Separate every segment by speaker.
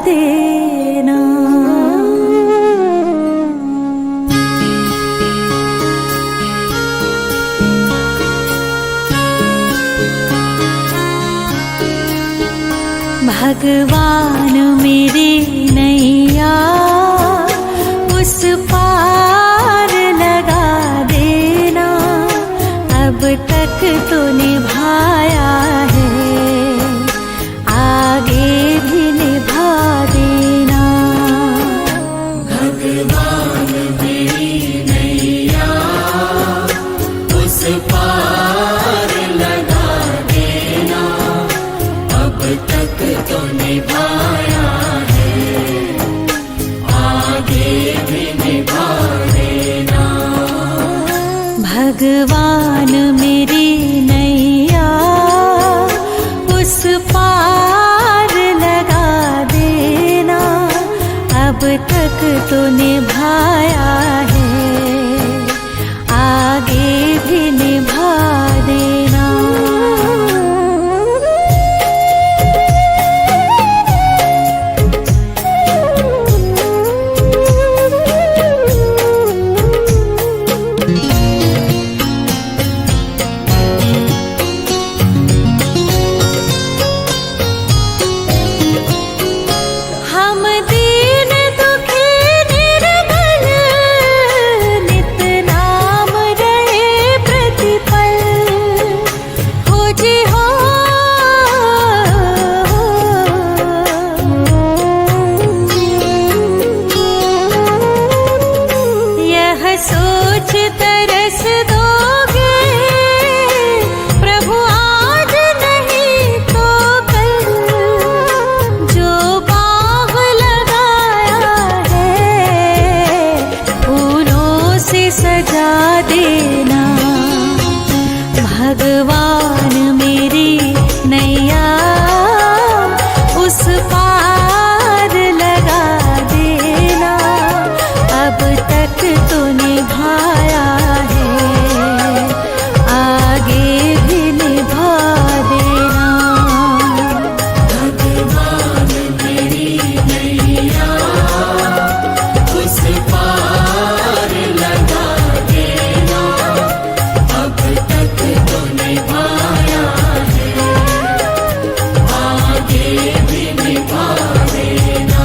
Speaker 1: देना। भगवान मेरी नैया उस पार लगा देना, अब तक तो निभाया है, आगे भी निभा देना।
Speaker 2: भगवान मेरी नैया उस पार लगा देना, अब तक तो निभाया है, आगे भी निभा देना।
Speaker 1: भगवान मेरी नैया उस पार लगा देना, अब तक तो निभाया है, आगे भी निभा देना। सोच तरस दोगे प्रभु आज नहीं तो कल, जो बाग लगाया है फूलों से सजा देना। भगवान मेरी नैया उस पार लगा देना, अब तक तो निभाया है, आगे भी निभा देना।
Speaker 2: भगवान मेरी नैया उस पार लगा देना, अब तक तो निभाया है, आगे भी निभा देना।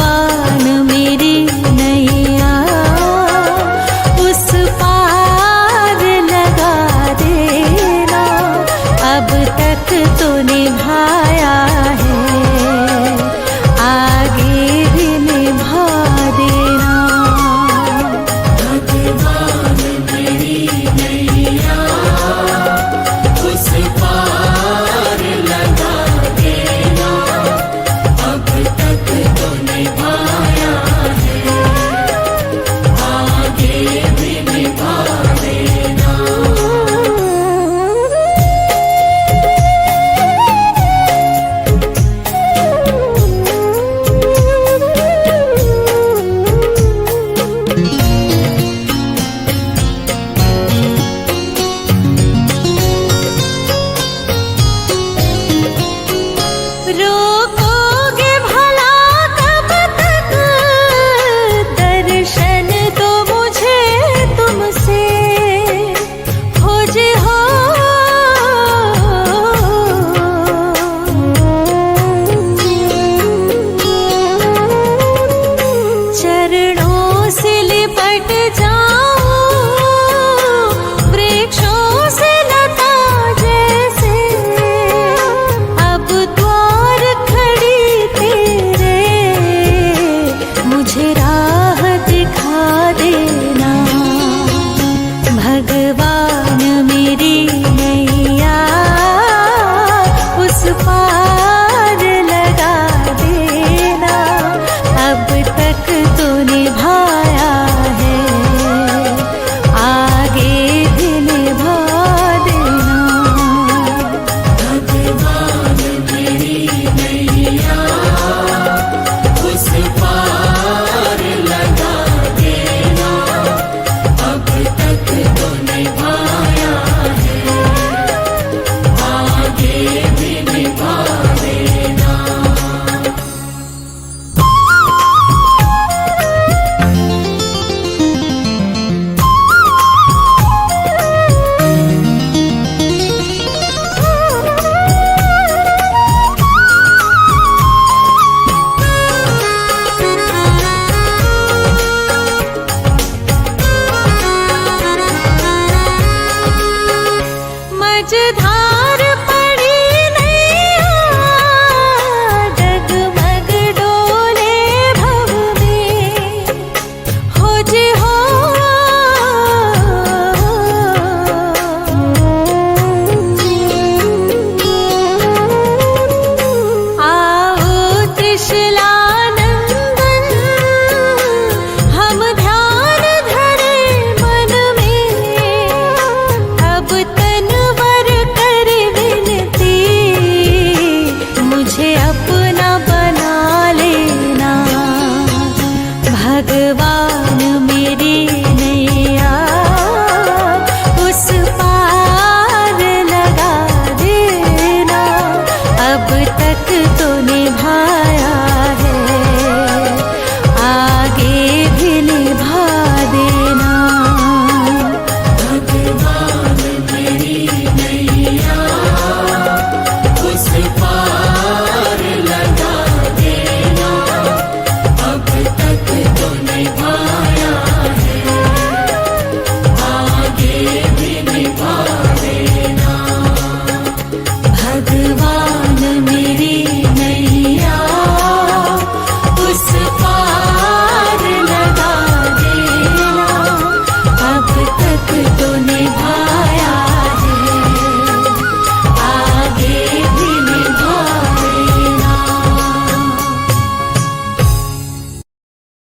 Speaker 1: भगवान मेरी नैया उस पार लगा देना, अब तक तो निभाया है, आगे भी निभा देना।
Speaker 2: भगवान मेरी नैया उस पार लगा देना, अब तक तो निभाया है, आगे भी निभा देना।
Speaker 1: रो